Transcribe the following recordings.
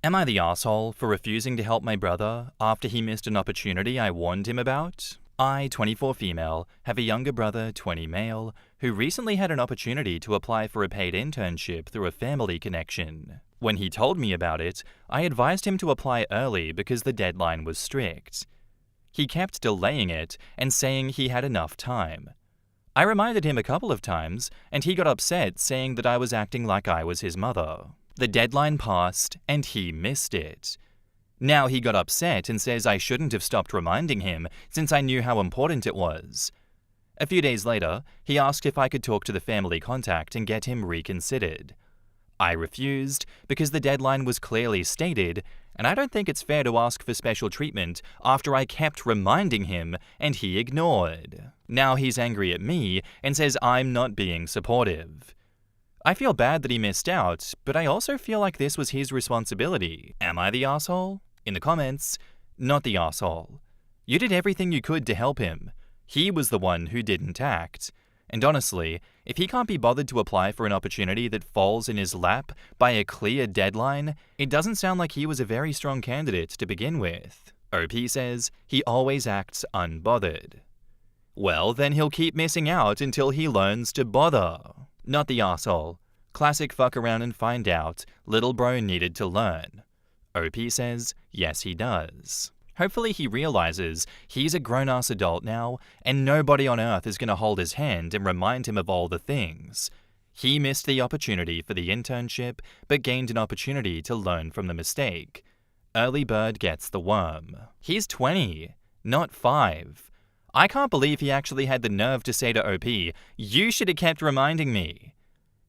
Am I the asshole for refusing to help my brother after he missed an opportunity I warned him about? I, 24 female, have a younger brother, 20 male, who recently had an opportunity to apply for a paid internship through a family connection. When he told me about it, I advised him to apply early because the deadline was strict. He kept delaying it and saying he had enough time. I reminded him a couple of times, and he got upset saying that I was acting like I was his mother. The deadline passed, and he missed it. Now he got upset and says I shouldn't have stopped reminding him since I knew how important it was. A few days later, he asked if I could talk to the family contact and get him reconsidered. I refused because the deadline was clearly stated, and I don't think it's fair to ask for special treatment after I kept reminding him and he ignored. Now he's angry at me and says I'm not being supportive. I feel bad that he missed out, but I also feel like this was his responsibility. Am I the asshole? In the comments, not the asshole. You did everything you could to help him. He was the one who didn't act. And honestly, if he can't be bothered to apply for an opportunity that falls in his lap by a clear deadline, it doesn't sound like he was a very strong candidate to begin with. OP says he always acts unbothered. Well, then he'll keep missing out until he learns to bother. Not the asshole. Classic fuck around and find out. Little bro needed to learn. OP says yes he does. Hopefully he realizes he's a grown-ass adult now, and nobody on earth is going to hold his hand and remind him of all the things. He missed the opportunity for the internship, but gained an opportunity to learn from the mistake. Early bird gets the worm. He's 20, not 5. I can't believe he actually had the nerve to say to OP, "You should have kept reminding me."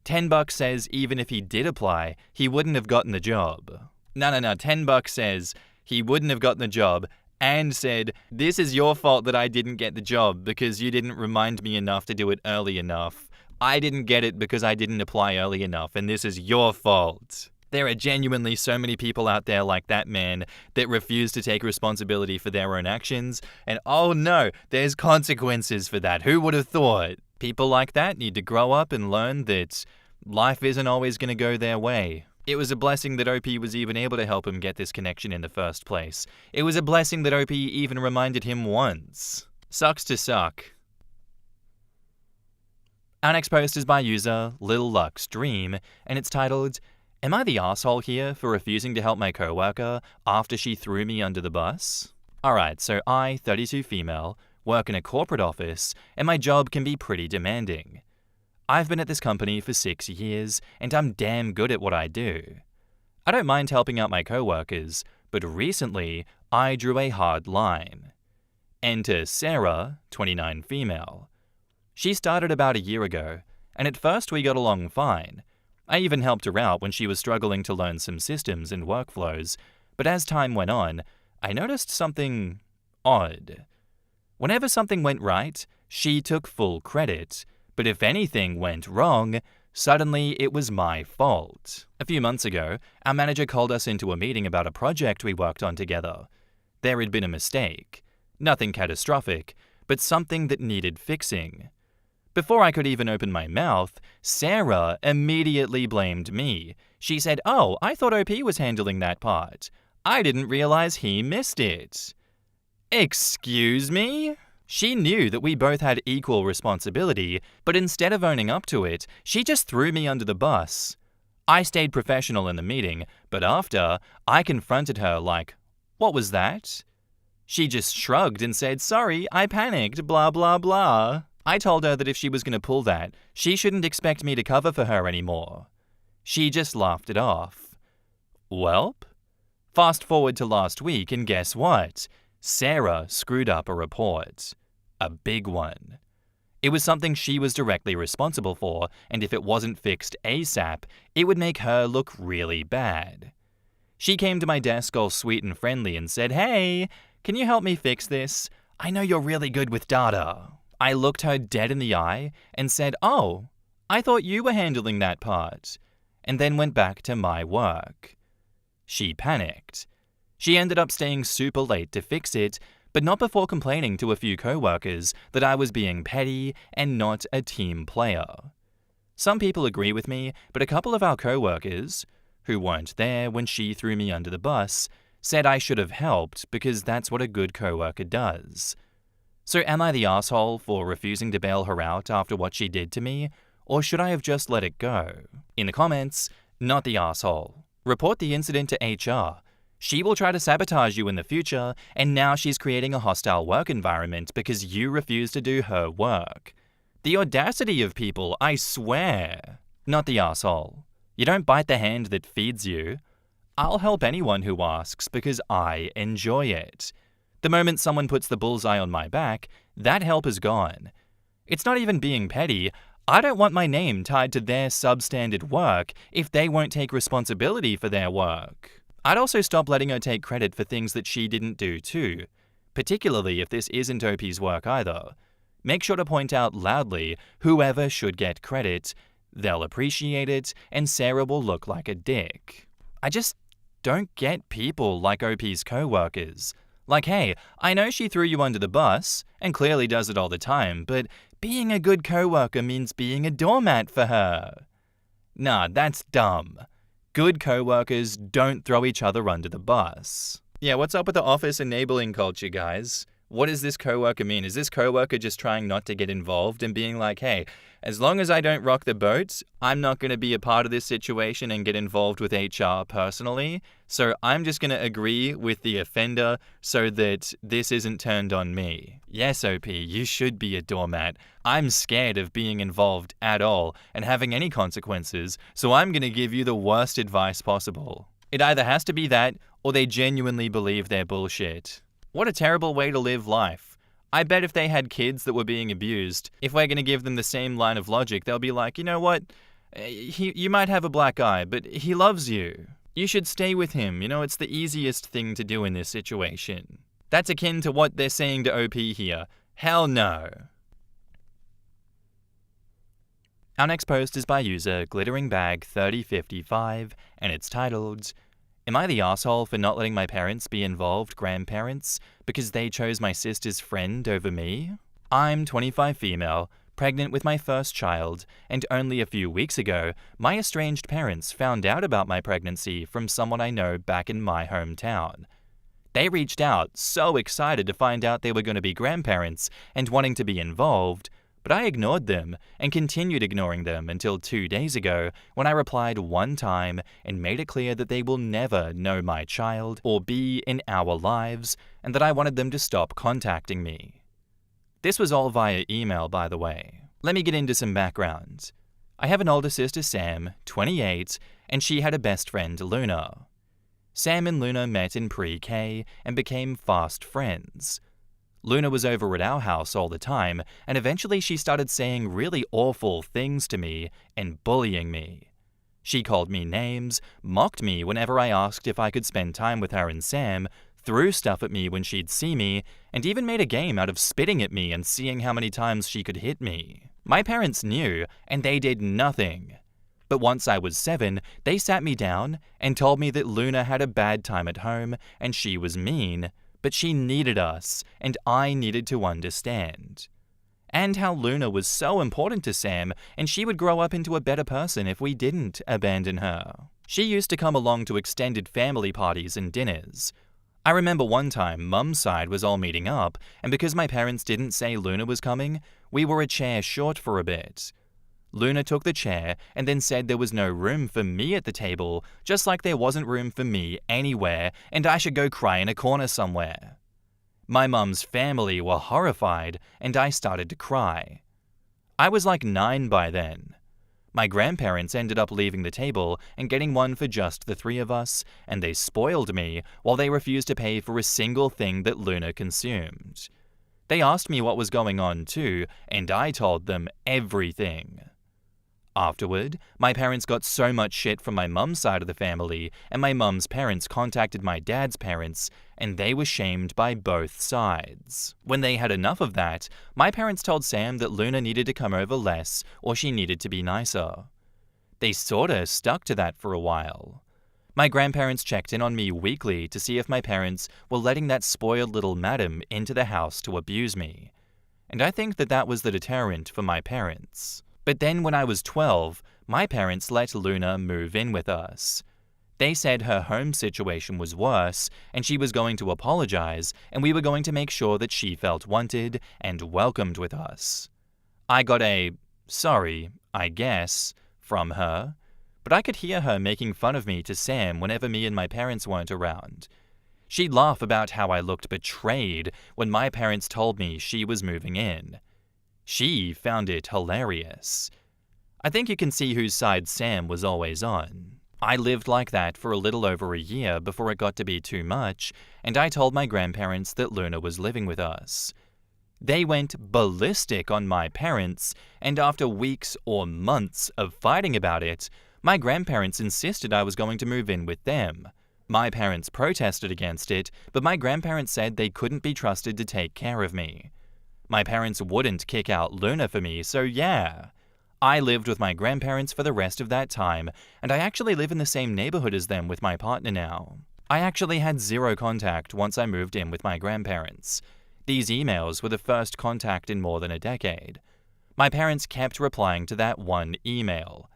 $10 says even if he did apply, he wouldn't have gotten the job. No, $10 says he wouldn't have gotten the job and said, "This is your fault that I didn't get the job because you didn't remind me enough to do it early enough. I didn't get it because I didn't apply early enough, and this is your fault." There are genuinely so many people out there like that man that refuse to take responsibility for their own actions, and oh no, there's consequences for that. Who would have thought? People like that need to grow up and learn that life isn't always going to go their way. It was a blessing that OP was even able to help him get this connection in the first place. It was a blessing that OP even reminded him once. Sucks to suck. Our next post is by user Lil Luck's Dream, and it's titled, "Am I the asshole here for refusing to help my coworker after she threw me under the bus?" Alright, so I, 32 female, work in a corporate office, and my job can be pretty demanding. I've been at this company for 6 years, and I'm damn good at what I do. I don't mind helping out my coworkers, but recently, I drew a hard line. Enter Sarah, 29 female. She started about a year ago, and at first we got along fine. I even helped her out when she was struggling to learn some systems and workflows, but as time went on, I noticed something odd. Whenever something went right, she took full credit, but if anything went wrong, suddenly it was my fault. A few months ago, our manager called us into a meeting about a project we worked on together. There had been a mistake. Nothing catastrophic, but something that needed fixing. Before I could even open my mouth, Sarah immediately blamed me. She said, "Oh, I thought OP was handling that part. I didn't realize he missed it." Excuse me? She knew that we both had equal responsibility, but instead of owning up to it, she just threw me under the bus. I stayed professional in the meeting, but after, I confronted her like, "What was that?" She just shrugged and said, "Sorry, I panicked, blah blah blah." I told her that if she was going to pull that, she shouldn't expect me to cover for her anymore. She just laughed it off. Welp. Fast forward to last week, and guess what? Sarah screwed up a report. A big one. It was something she was directly responsible for, and if it wasn't fixed ASAP, it would make her look really bad. She came to my desk all sweet and friendly and said, "Hey, can you help me fix this? I know you're really good with data." I looked her dead in the eye and said, "Oh, I thought you were handling that part," and then went back to my work. She panicked. She ended up staying super late to fix it, but not before complaining to a few co-workers that I was being petty and not a team player. Some people agree with me, but a couple of our co-workers, who weren't there when she threw me under the bus, said I should have helped because that's what a good coworker does. So am I the asshole for refusing to bail her out after what she did to me, or should I have just let it go? In the comments, not the asshole. Report the incident to HR. She will try to sabotage you in the future, and now she's creating a hostile work environment because you refuse to do her work. The audacity of people, I swear. Not the asshole. You don't bite the hand that feeds you. I'll help anyone who asks because I enjoy it. The moment someone puts the bullseye on my back, that help is gone. It's not even being petty. I don't want my name tied to their substandard work if they won't take responsibility for their work. I'd also stop letting her take credit for things that she didn't do too, particularly if this isn't OP's work either. Make sure to point out loudly whoever should get credit. They'll appreciate it, and Sarah will look like a dick. I just don't get people like OP's co-workers. Like, hey, I know she threw you under the bus, and clearly does it all the time, but being a good co-worker means being a doormat for her. Nah, that's dumb. Good co-workers don't throw each other under the bus. Yeah, what's up with the office enabling culture, guys? What does this coworker mean? Is this coworker just trying not to get involved and being like, hey, as long as I don't rock the boat, I'm not going to be a part of this situation and get involved with HR personally. So I'm just going to agree with the offender so that this isn't turned on me. Yes, OP, you should be a doormat. I'm scared of being involved at all and having any consequences, so I'm going to give you the worst advice possible. It either has to be that or they genuinely believe they're bullshit. What a terrible way to live life. I bet if they had kids that were being abused, if we're going to give them the same line of logic, they'll be like, you know what? You might have a black eye, but he loves you. You should stay with him. You know, it's the easiest thing to do in this situation. That's akin to what they're saying to OP here. Hell no. Our next post is by user GlitteringBag3055, and it's titled, Am I the asshole for not letting my parents be involved grandparents because they chose my sister's friend over me? I'm 25 female, pregnant with my first child, and only a few weeks ago, my estranged parents found out about my pregnancy from someone I know back in my hometown. They reached out, so excited to find out they were going to be grandparents and wanting to be involved, but I ignored them and continued ignoring them until 2 days ago when I replied one time and made it clear that they will never know my child or be in our lives and that I wanted them to stop contacting me. This was all via email, by the way. Let me get into some background. I have an older sister, Sam, 28, and she had a best friend, Luna. Sam and Luna met in pre-K and became fast friends. Luna was over at our house all the time, and eventually she started saying really awful things to me and bullying me. She called me names, mocked me whenever I asked if I could spend time with her and Sam, threw stuff at me when she'd see me, and even made a game out of spitting at me and seeing how many times she could hit me. My parents knew, and they did nothing. But once I was 7, they sat me down and told me that Luna had a bad time at home and she was mean, but she needed us, and I needed to understand. And how Luna was so important to Sam, and she would grow up into a better person if we didn't abandon her. She used to come along to extended family parties and dinners. I remember one time Mum's side was all meeting up, and because my parents didn't say Luna was coming, we were a chair short for a bit. Luna took the chair and then said there was no room for me at the table, just like there wasn't room for me anywhere and I should go cry in a corner somewhere. My mum's family were horrified and I started to cry. I was like 9 by then. My grandparents ended up leaving the table and getting one for just the 3 of us, and they spoiled me while they refused to pay for a single thing that Luna consumed. They asked me what was going on too, and I told them everything. Afterward, my parents got so much shit from my mum's side of the family, and my mum's parents contacted my dad's parents, and they were shamed by both sides. When they had enough of that, my parents told Sam that Luna needed to come over less or she needed to be nicer. They sorta stuck to that for a while. My grandparents checked in on me weekly to see if my parents were letting that spoiled little madam into the house to abuse me, and I think that was the deterrent for my parents. But then when I was 12, my parents let Luna move in with us. They said her home situation was worse and she was going to apologize and we were going to make sure that she felt wanted and welcomed with us. I got a "sorry, I guess" from her, but I could hear her making fun of me to Sam whenever me and my parents weren't around. She'd laugh about how I looked betrayed when my parents told me she was moving in. She found it hilarious. I think you can see whose side Sam was always on. I lived like that for a little over a year before it got to be too much, and I told my grandparents that Luna was living with us. They went ballistic on my parents, and after weeks or months of fighting about it, my grandparents insisted I was going to move in with them. My parents protested against it, but my grandparents said they couldn't be trusted to take care of me. My parents wouldn't kick out Luna for me, so yeah. I lived with my grandparents for the rest of that time, and I actually live in the same neighborhood as them with my partner now. I actually had zero contact once I moved in with my grandparents. These emails were the first contact in more than a decade. My parents kept replying to that one email.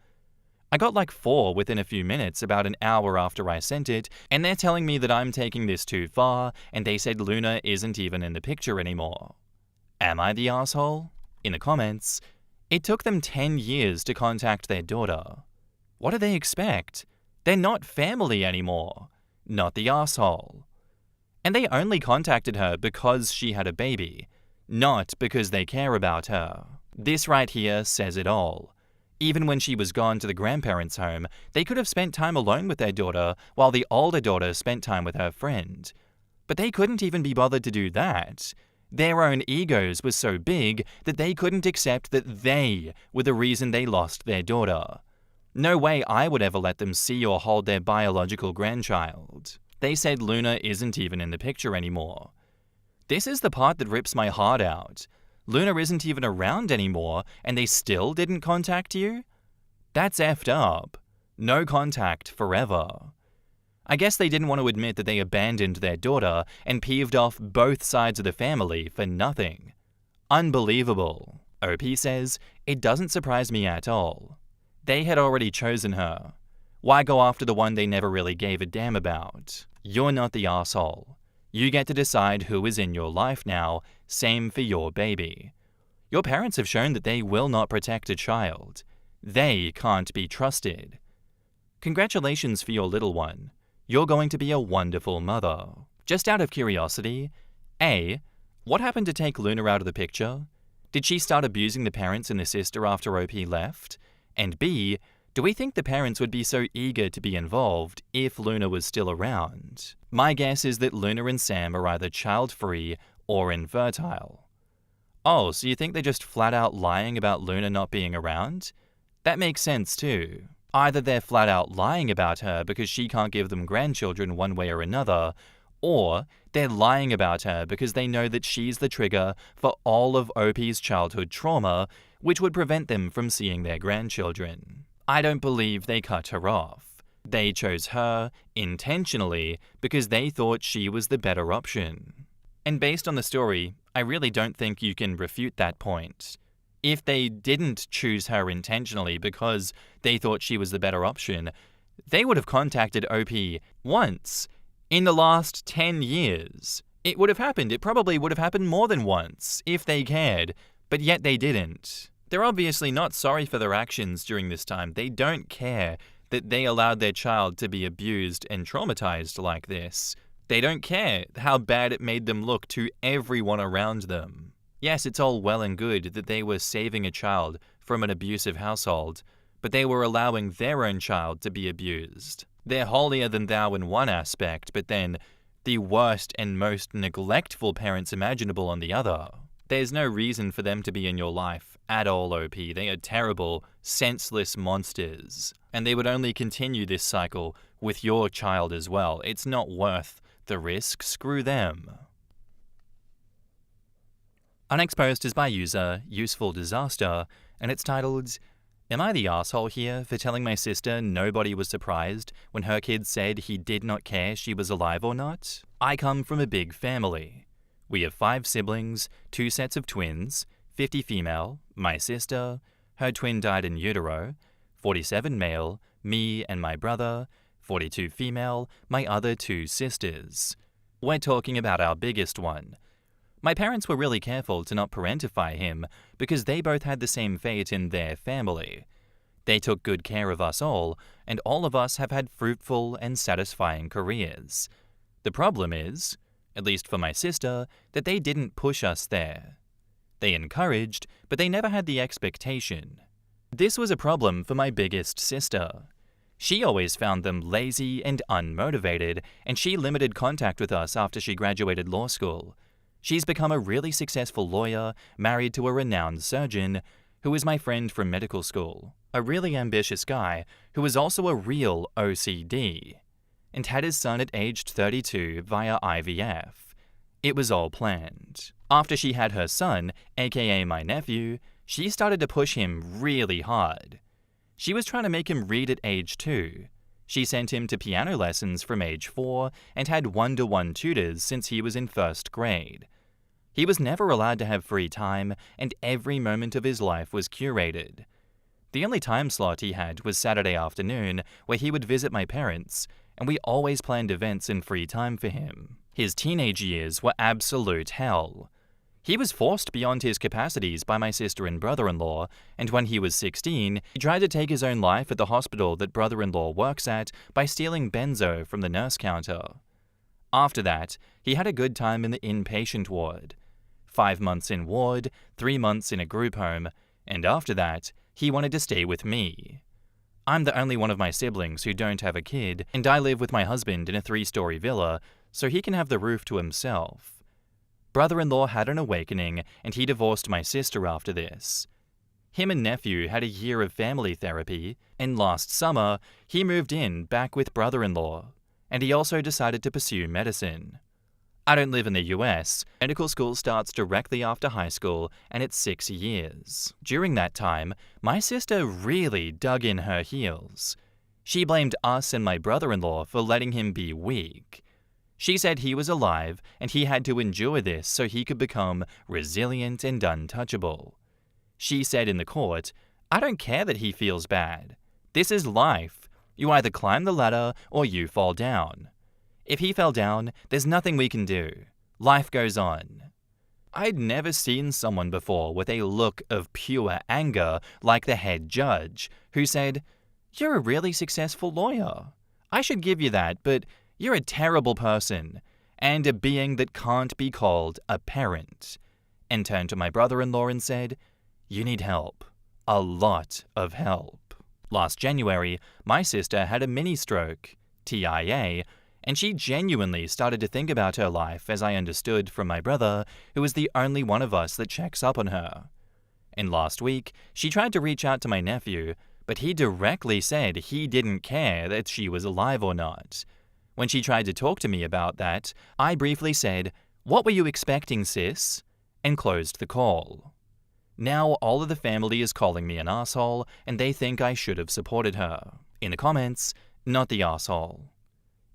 I got like 4 within a few minutes about an hour after I sent it, and they're telling me that I'm taking this too far, and they said Luna isn't even in the picture anymore. Am I the asshole? In the comments, it took them 10 years to contact their daughter. What do they expect? They're not family anymore. Not the asshole. And they only contacted her because she had a baby, not because they care about her. This right here says it all. Even when she was gone to the grandparents' home, they could have spent time alone with their daughter while the older daughter spent time with her friend. But they couldn't even be bothered to do that. Their own egos were so big that they couldn't accept that they were the reason they lost their daughter. No way I would ever let them see or hold their biological grandchild. They said Luna isn't even in the picture anymore. This is the part that rips my heart out. Luna isn't even around anymore, and they still didn't contact you? That's effed up. No contact forever. I guess they didn't want to admit that they abandoned their daughter and peeved off both sides of the family for nothing. Unbelievable. OP says, it doesn't surprise me at all. They had already chosen her. Why go after the one they never really gave a damn about? You're not the asshole. You get to decide who is in your life now, same for your baby. Your parents have shown that they will not protect a child. They can't be trusted. Congratulations for your little one. You're going to be a wonderful mother. Just out of curiosity, A, what happened to take Luna out of the picture? Did she start abusing the parents and the sister after OP left? And B, do we think the parents would be so eager to be involved if Luna was still around? My guess is that Luna and Sam are either child-free or infertile. Oh, so you think they're just flat out lying about Luna not being around? That makes sense too. Either they're flat out lying about her because she can't give them grandchildren one way or another, or they're lying about her because they know that she's the trigger for all of OP's childhood trauma, which would prevent them from seeing their grandchildren. I don't believe they cut her off. They chose her, intentionally, because they thought she was the better option. And based on the story, I really don't think you can refute that point. If they didn't choose her intentionally because they thought she was the better option, they would have contacted OP once in the last 10 years. It would have happened. It probably would have happened more than once, if they cared, but yet they didn't. They're obviously not sorry for their actions during this time. They don't care that they allowed their child to be abused and traumatized like this. They don't care how bad it made them look to everyone around them. Yes, it's all well and good that they were saving a child from an abusive household, but they were allowing their own child to be abused. They're holier than thou in one aspect, but then the worst and most neglectful parents imaginable on the other. There's no reason for them to be in your life at all, OP. They are terrible, senseless monsters. And they would only continue this cycle with your child as well. It's not worth the risk. Screw them. Our next post is by user Useful Disaster, and it's titled, "Am I the asshole here for telling my sister nobody was surprised when her kid said he did not care she was alive or not? I come from a big family. We have 5 siblings, 2 sets of twins, 50 female, my sister, her twin died in utero, 47 male, me and my brother, 42 female, my other two sisters. We're talking about our biggest one. My parents were really careful to not parentify him because they both had the same fate in their family. They took good care of us all, and all of us have had fruitful and satisfying careers. The problem is, at least for my sister, that they didn't push us there. They encouraged, but they never had the expectation. This was a problem for my biggest sister. She always found them lazy and unmotivated, and she limited contact with us after she graduated law school. She's become a really successful lawyer, married to a renowned surgeon, who is my friend from medical school, a really ambitious guy who was also a real OCD, and had his son at age 32 via IVF. It was all planned. After she had her son, aka my nephew, she started to push him really hard. She was trying to make him read at age 2. She sent him to piano lessons from age 4 and had one-to-one tutors since he was in first grade. He was never allowed to have free time, and every moment of his life was curated. The only time slot he had was Saturday afternoon, where he would visit my parents, and we always planned events in free time for him. His teenage years were absolute hell. He was forced beyond his capacities by my sister and brother-in-law, and when he was 16, he tried to take his own life at the hospital that brother-in-law works at by stealing benzo from the nurse counter. After that, he had a good time in the inpatient ward. 5 months in ward, 3 months in a group home, and after that, he wanted to stay with me. I'm the only one of my siblings who don't have a kid, and I live with my husband in a 3-story villa, so he can have the roof to himself. Brother-in-law had an awakening, and he divorced my sister after this. Him and nephew had a year of family therapy, and last summer, he moved in back with brother-in-law, and he also decided to pursue medicine. I don't live in the US. Medical school starts directly after high school, and it's 6 years. During that time, my sister really dug in her heels. She blamed us and my brother-in-law for letting him be weak. She said he was alive, and he had to endure this so he could become resilient and untouchable. She said in the court, "I don't care that he feels bad. This is life. You either climb the ladder or you fall down. If he fell down, there's nothing we can do. Life goes on." I'd never seen someone before with a look of pure anger like the head judge, who said, "You're a really successful lawyer. I should give you that, but you're a terrible person, and a being that can't be called a parent," and turned to my brother-in-law and said, "You need help. A lot of help." Last January, my sister had a mini-stroke, TIA, and she genuinely started to think about her life, as I understood from my brother, who is the only one of us that checks up on her. And last week, she tried to reach out to my nephew, but he directly said he didn't care that she was alive or not. When she tried to talk to me about that, I briefly said, "What were you expecting, sis?" and closed the call. Now all of the family is calling me an asshole, and they think I should have supported her. In the comments, not the asshole.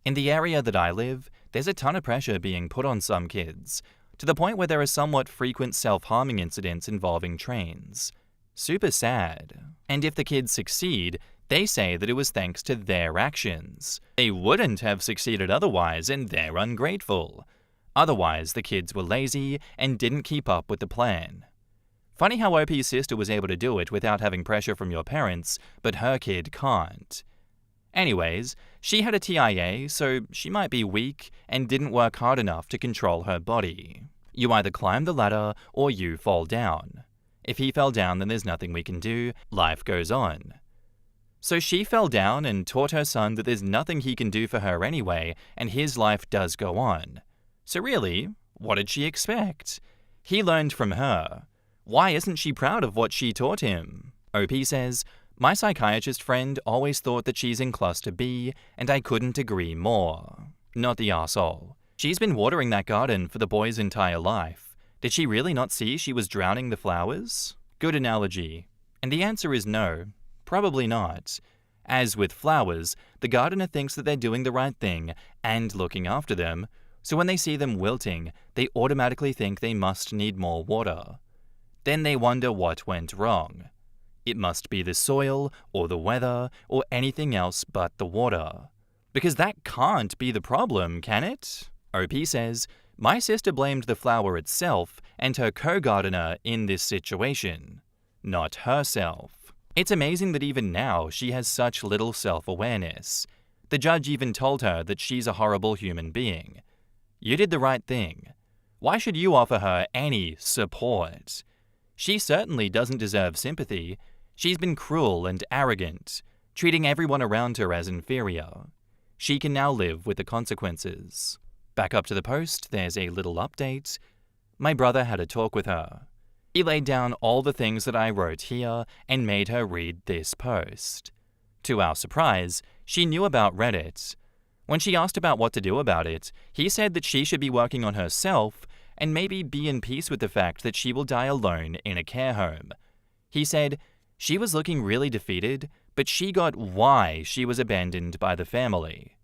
In the area that I live, there's a ton of pressure being put on some kids, to the point where there are somewhat frequent self-harming incidents involving trains. Super sad. And if the kids succeed, they say that it was thanks to their actions. They wouldn't have succeeded otherwise, and they're ungrateful. Otherwise, the kids were lazy and didn't keep up with the plan. Funny how OP's sister was able to do it without having pressure from your parents, but her kid can't. Anyways, she had a TIA, so she might be weak and didn't work hard enough to control her body. You either climb the ladder or you fall down. If he fell down, then there's nothing we can do. Life goes on. So she fell down and taught her son that there's nothing he can do for her anyway, and his life does go on. So really, what did she expect? He learned from her. Why isn't she proud of what she taught him? OP says, "My psychiatrist friend always thought that she's in cluster B, and I couldn't agree more." Not the arsehole. She's been watering that garden for the boy's entire life. Did she really not see she was drowning the flowers? Good analogy. And the answer is no, probably not. As with flowers, the gardener thinks that they're doing the right thing and looking after them, so when they see them wilting, they automatically think they must need more water. Then they wonder what went wrong. It must be the soil, or the weather, or anything else but the water. Because that can't be the problem, can it? OP says, my sister blamed the flower itself and her co-gardener in this situation, not herself. It's amazing that even now she has such little self-awareness. The judge even told her that she's a horrible human being. You did the right thing. Why should you offer her any support? She certainly doesn't deserve sympathy. She's been cruel and arrogant, treating everyone around her as inferior. She can now live with the consequences. Back up to the post, there's a little update. My brother had a talk with her. He laid down all the things that I wrote here and made her read this post. To our surprise, she knew about Reddit. When she asked about what to do about it, he said that she should be working on herself and maybe be in peace with the fact that she will die alone in a care home. He said she was looking really defeated, but she got why she was abandoned by the family.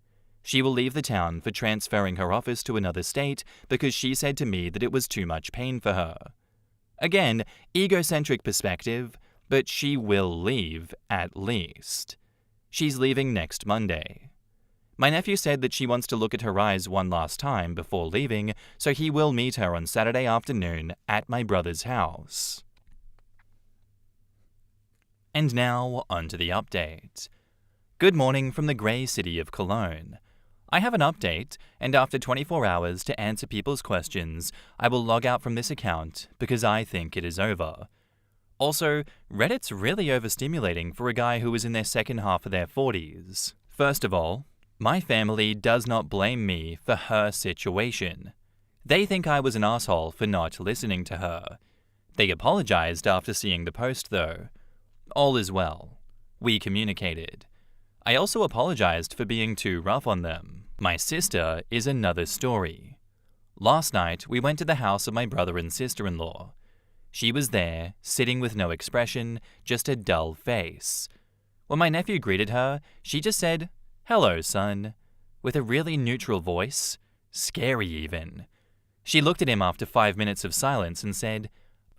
She will leave the town for transferring her office to another state because she said to me that it was too much pain for her. Again, egocentric perspective, but she will leave at least. She's leaving next Monday. My nephew said that she wants to look at her eyes one last time before leaving, so he will meet her on Saturday afternoon at my brother's house. And now, onto the update. Good morning from the grey city of Cologne. I have an update, and after 24 hours to answer people's questions, I will log out from this account because I think it is over. Also, Reddit's really overstimulating for a guy who is in their second half of their 40s. First of all, my family does not blame me for her situation. They think I was an asshole for not listening to her. They apologized after seeing the post though. All is well. We communicated. I also apologized for being too rough on them. My sister is another story. Last night, we went to the house of my brother and sister-in-law. She was there, sitting with no expression, just a dull face. When my nephew greeted her, she just said, "Hello, son," with a really neutral voice, scary even. She looked at him after 5 minutes of silence and said,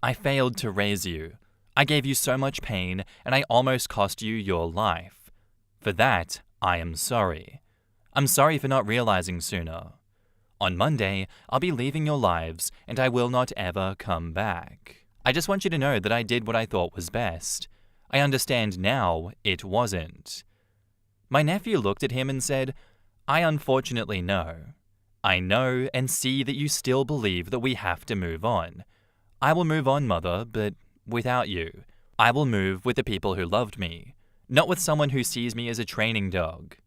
"I failed to raise you. I gave you so much pain, and I almost cost you your life. For that, I am sorry. I'm sorry for not realizing sooner. On Monday, I'll be leaving your lives, and I will not ever come back. I just want you to know that I did what I thought was best. I understand now it wasn't." My nephew looked at him and said, "I unfortunately know. I know and see that you still believe that we have to move on. I will move on, mother, but without you. I will move with the people who loved me, not with someone who sees me as a training dog.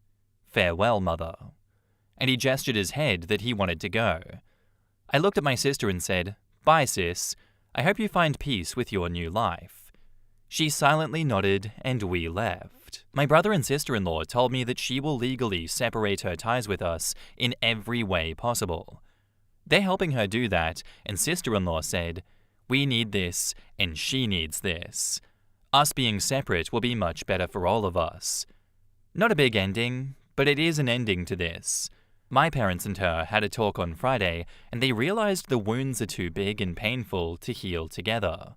Farewell, mother." And he gestured his head that he wanted to go. I looked at my sister and said, "Bye, sis. I hope you find peace with your new life." She silently nodded and we left. My brother and sister-in-law told me that she will legally separate her ties with us in every way possible. They're helping her do that, and sister-in-law said, "We need this and she needs this. Us being separate will be much better for all of us." Not a big ending, but it is an ending to this. My parents and her had a talk on Friday, and they realized the wounds are too big and painful to heal together.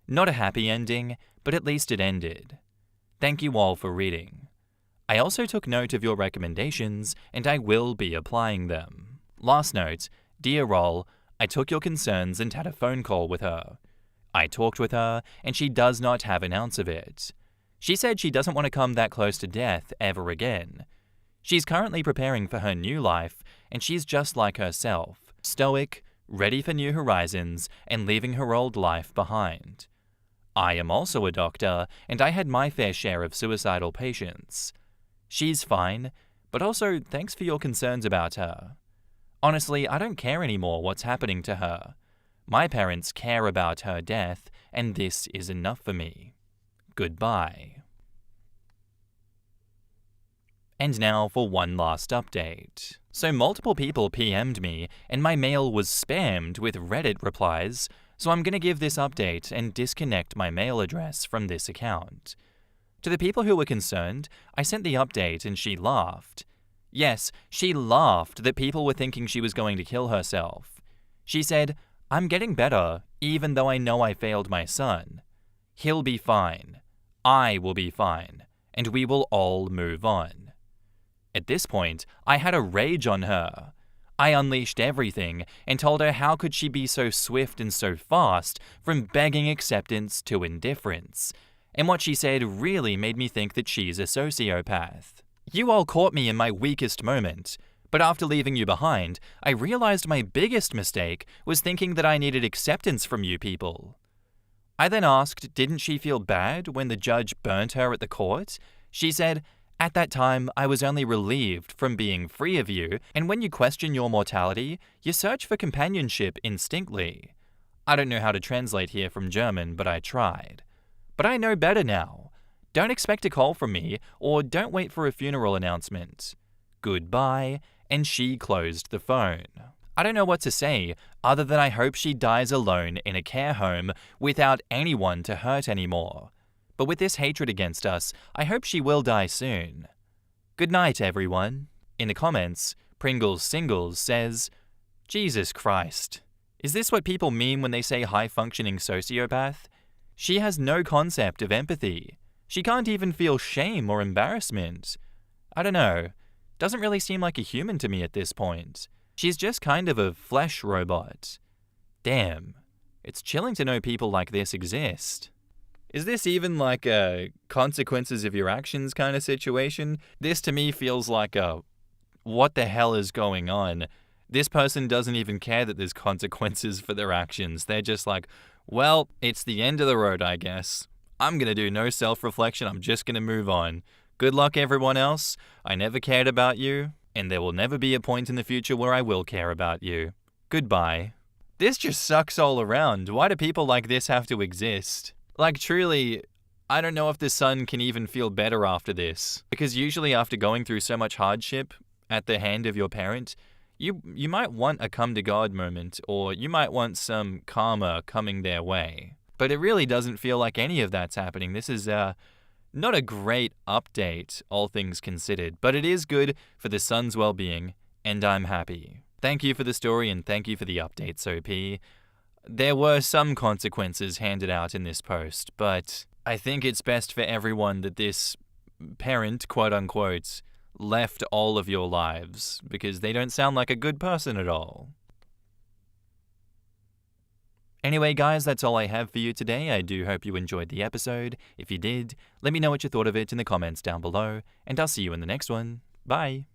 Not a happy ending, but at least it ended. Thank you all for reading. I also took note of your recommendations, and I will be applying them. Last note, dear Roll, I took your concerns and had a phone call with her. I talked with her, and she does not have an ounce of it. She said she doesn't want to come that close to death ever again. She's currently preparing for her new life, and she's just like herself, stoic, ready for new horizons, and leaving her old life behind. I am also a doctor, and I had my fair share of suicidal patients. She's fine, but also thanks for your concerns about her. Honestly, I don't care anymore what's happening to her. My parents care about her death, and this is enough for me. Goodbye. And now for one last update. So multiple people PM'd me, and my mail was spammed with Reddit replies, so I'm gonna give this update and disconnect my mail address from this account. To the people who were concerned, I sent the update and she laughed. Yes, she laughed that people were thinking she was going to kill herself. She said, "I'm getting better, even though I know I failed my son. He'll be fine. I will be fine, and we will all move on." At this point, I had a rage on her. I unleashed everything and told her how could she be so swift and so fast from begging acceptance to indifference. And what she said really made me think that she's a sociopath. You all caught me in my weakest moment, but after leaving you behind, I realized my biggest mistake was thinking that I needed acceptance from you people. I then asked, didn't she feel bad when the judge burnt her at the court? She said, at that time, I was only relieved from being free of you, and when you question your mortality, you search for companionship instinctly. I don't know how to translate here from German, but I tried. But I know better now. Don't expect a call from me, or don't wait for a funeral announcement. Goodbye, and she closed the phone. I don't know what to say, other than I hope she dies alone in a care home without anyone to hurt anymore. But with this hatred against us, I hope she will die soon. Good night, everyone. In the comments, Pringles Singles says, Jesus Christ. Is this what people mean when they say high-functioning sociopath? She has no concept of empathy. She can't even feel shame or embarrassment. I don't know. Doesn't really seem like a human to me at this point. She's just kind of a flesh robot. Damn. It's chilling to know people like this exist. Is this even like a consequences of your actions kind of situation? This to me feels like a what the hell is going on? This person doesn't even care that there's consequences for their actions. They're just like, well, it's the end of the road, I guess. I'm gonna do no self-reflection. I'm just gonna move on. Good luck, everyone else. I never cared about you, and there will never be a point in the future where I will care about you. Goodbye. This just sucks all around. Why do people like this have to exist? Like, truly, I don't know if the son can even feel better after this. Because usually after going through so much hardship at the hand of your parent, you might want a come-to-God moment, or you might want some karma coming their way. But it really doesn't feel like any of that's happening. This is not a great update, all things considered, but it is good for the son's well-being, and I'm happy. Thank you for the story, and thank you for the updates, OP. There were some consequences handed out in this post, but I think it's best for everyone that this parent, quote-unquote, left all of your lives, because they don't sound like a good person at all. Anyway, guys, that's all I have for you today. I do hope you enjoyed the episode. If you did, let me know what you thought of it in the comments down below, and I'll see you in the next one. Bye!